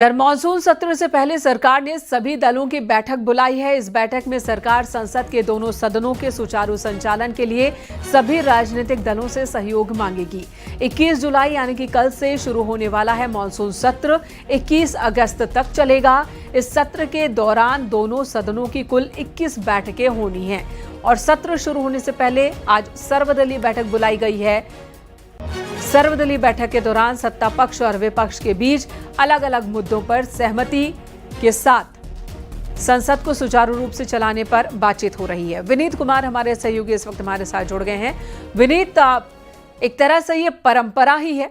इधर मानसून सत्र से पहले सरकार ने सभी दलों की बैठक बुलाई है। इस बैठक में सरकार संसद के दोनों सदनों के सुचारू संचालन के लिए सभी राजनीतिक दलों से सहयोग मांगेगी। 21 जुलाई यानी कि कल से शुरू होने वाला है मानसून सत्र 21 अगस्त तक चलेगा। इस सत्र के दौरान दोनों सदनों की कुल 21 बैठकें होनी हैं और सत्र शुरू होने से पहले आज सर्वदलीय बैठक बुलाई गई है। सर्वदलीय बैठक के दौरान सत्ता पक्ष और विपक्ष के बीच अलग अलग मुद्दों पर सहमति के साथ संसद को सुचारू रूप से चलाने पर बातचीत हो रही है। विनीत कुमार हमारे सहयोगी इस वक्त हमारे साथ जुड़ गए हैं। विनीत, एक तरह से ये परंपरा ही है,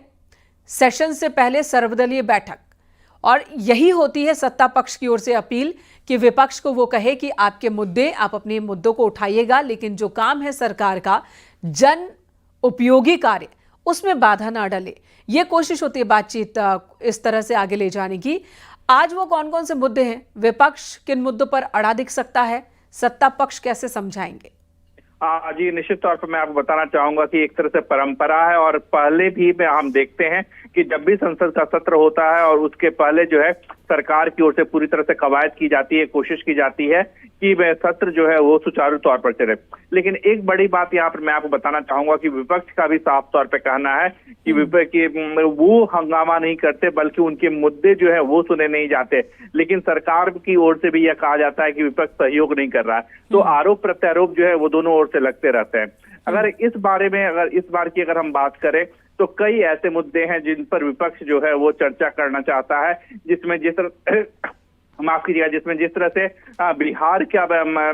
सेशन से पहले सर्वदलीय बैठक, और यही होती है सत्ता पक्ष की ओर से अपील कि विपक्ष को वो कहे कि आपके मुद्दे, आप अपने मुद्दों को उठाइएगा, लेकिन जो काम है सरकार का जन उपयोगी कार्य उसमें बाधा ना डले। ये कोशिश होती है बातचीत इस तरह से आगे ले जाने की। आज वो कौन कौन से मुद्दे हैं, विपक्ष किन मुद्दों पर अड़ा दिख सकता है, सत्ता पक्ष कैसे समझाएंगे? जी, निश्चित तौर पर मैं आपको बताना चाहूंगा कि एक तरह से परंपरा है और पहले भी हम देखते हैं कि जब भी संसद का सत्र होता है और उसके पहले जो है सरकार की ओर से पूरी तरह से कवायद की जाती है, कोशिश की जाती है कि वह सत्र जो है वो सुचारू तौर पर चले। लेकिन एक बड़ी बात यहाँ पर मैं आपको बताना चाहूंगा कि विपक्ष का भी साफ तौर पे कहना है कि वो हंगामा नहीं करते, बल्कि उनके मुद्दे जो है वो सुने नहीं जाते। लेकिन सरकार की ओर से भी यह कहा जाता है कि विपक्ष सहयोग नहीं कर रहा है, तो आरोप प्रत्यारोप जो है वो दोनों ओर से लगते रहते हैं। अगर इस बार की हम बात करें तो कई ऐसे मुद्दे हैं जिन पर विपक्ष जो है वो चर्चा करना चाहता है, जिसमें जिस तरह से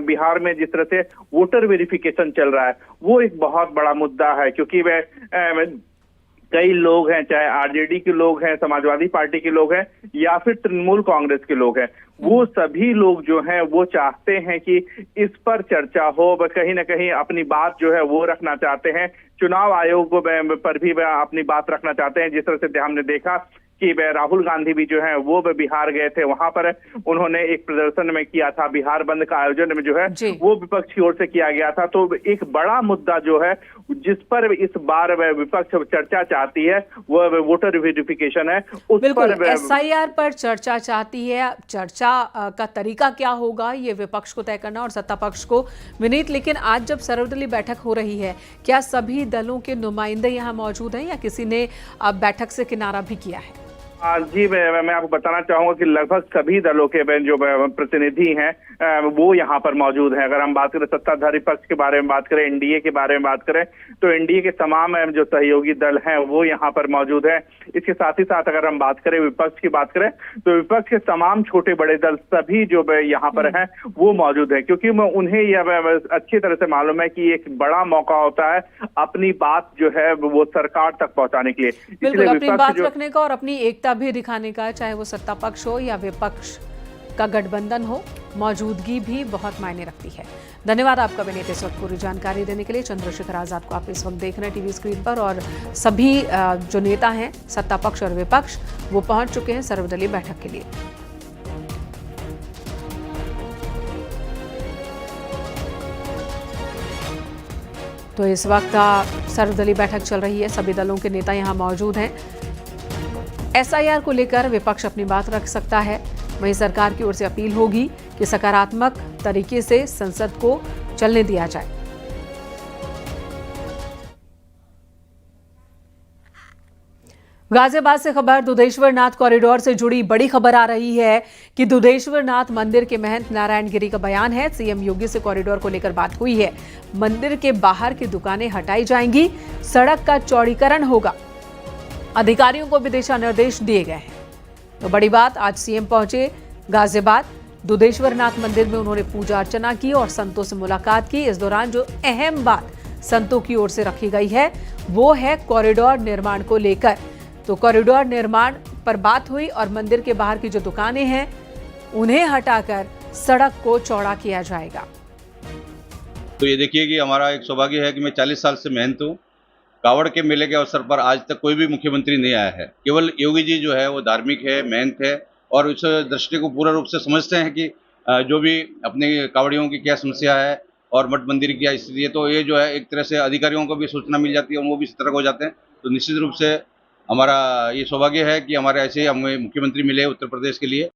बिहार में जिस तरह से वोटर वेरिफिकेशन चल रहा है वो एक बहुत बड़ा मुद्दा है, क्योंकि वह कई लोग हैं, चाहे आरजेडी के लोग हैं, समाजवादी पार्टी के लोग हैं या फिर तृणमूल कांग्रेस के लोग हैं, वो सभी लोग जो हैं वो चाहते हैं कि इस पर चर्चा हो। वह कहीं ना कहीं अपनी बात जो है वो रखना चाहते हैं, चुनाव आयोग पर भी वह अपनी बात रखना चाहते हैं। जिस तरह से हमने देखा कि राहुल गांधी भी जो है वो बिहार गए थे, वहां पर उन्होंने एक प्रदर्शन में किया था, बिहार बंद का आयोजन में जो है वो विपक्ष की ओर से किया गया था। तो एक बड़ा मुद्दा जो है जिस पर इस बार विपक्ष चर्चा चाहती है वो वोटर वेरिफिकेशन है। उस बिल्कुल, एसआईआर पर चर्चा चाहती है। चर्चा का तरीका क्या होगा ये विपक्ष को तय करना और सत्ता पक्ष को। विनीत, लेकिन आज जब सर्वदलीय बैठक हो रही है, क्या सभी दलों के नुमाइंदे यहाँ मौजूद हैं या किसी ने बैठक से किनारा भी किया है? जी, मैं आपको बताना चाहूंगा कि लगभग सभी दलों के जो प्रतिनिधि हैं वो यहाँ पर मौजूद हैं। अगर हम बात करें सत्ताधारी पक्ष के बारे में बात करें, एनडीए के बारे में बात करें, तो एनडीए के तमाम जो सहयोगी दल हैं वो यहाँ पर मौजूद हैं। इसके साथ ही साथ अगर हम बात करें विपक्ष की बात करें तो विपक्ष के तमाम छोटे बड़े दल सभी जो यहाँ पर हैं वो मौजूद है, क्योंकि उन्हें यह अच्छी तरह से मालूम है कि एक बड़ा मौका होता है अपनी बात जो है वो सरकार तक पहुंचाने के लिए। बिल्कुल, अपनी बात रखने का और अपनी एकता भी दिखाने का, चाहे वो सत्ता पक्ष हो या विपक्ष का गठबंधन हो, मौजूदगी भी बहुत मायने रखती है। धन्यवाद आपका विनीत, इस वक्त पूरी जानकारी देने के लिए। चंद्रशेखर आजाद को आप इस वक्त देख रहे हैं टीवी स्क्रीन पर, और सभी जो नेता हैं सत्ता पक्ष और विपक्ष वो पहुंच चुके हैं सर्वदलीय बैठक के लिए। तो इस वक्त सर्वदलीय बैठक चल रही है, सभी दलों के नेता यहां मौजूद हैं। एसआईआर को लेकर विपक्ष अपनी बात रख सकता है, वहीं सरकार की ओर से अपील होगी कि सकारात्मक तरीके से संसद को चलने दिया जाए। गाजियाबाद से खबर दुधेश्वर नाथ कॉरिडोर से जुड़ी बड़ी खबर आ रही है कि दुधेश्वर नाथ मंदिर के महंत नारायण गिरी का बयान है, सीएम योगी से कॉरिडोर को लेकर बात हुई है। मंदिर के बाहर की दुकानें हटाई जाएंगी, सड़क का चौड़ीकरण होगा, अधिकारियों को भी दिशा निर्देश दिए गए हैं। तो बड़ी बात, आज सीएम पहुंचे गाजियाबाद, दुधेश्वर नाथ मंदिर में उन्होंने पूजा अर्चना की और संतों से मुलाकात की। इस दौरान जो अहम बात संतों की ओर से रखी गई है वो है कॉरिडोर निर्माण को लेकर। तो कॉरिडोर निर्माण पर बात हुई और मंदिर के बाहर की जो दुकानें हैं उन्हें हटाकर सड़क को चौड़ा किया जाएगा। तो ये देखिए कि हमारा एक सौभाग्य है कि मैं 40 साल से मेहनत हूँ। कावड़ के मेले के अवसर पर आज तक कोई भी मुख्यमंत्री नहीं आया है। केवल योगी जी जो है वो धार्मिक है, मेहनत है और उस दृष्टि को पूर्ण रूप से समझते हैं कि जो भी अपने कावड़ियों की क्या समस्या है और मठ मंदिर की क्या स्थिति है, तो ये जो है एक तरह से अधिकारियों को भी सूचना मिल जाती है और वो भी सतर्क हो जाते हैं। तो निश्चित रूप से हमारा ये सौभाग्य है कि हमारे ऐसे हमें मुख्यमंत्री मिले उत्तर प्रदेश के लिए।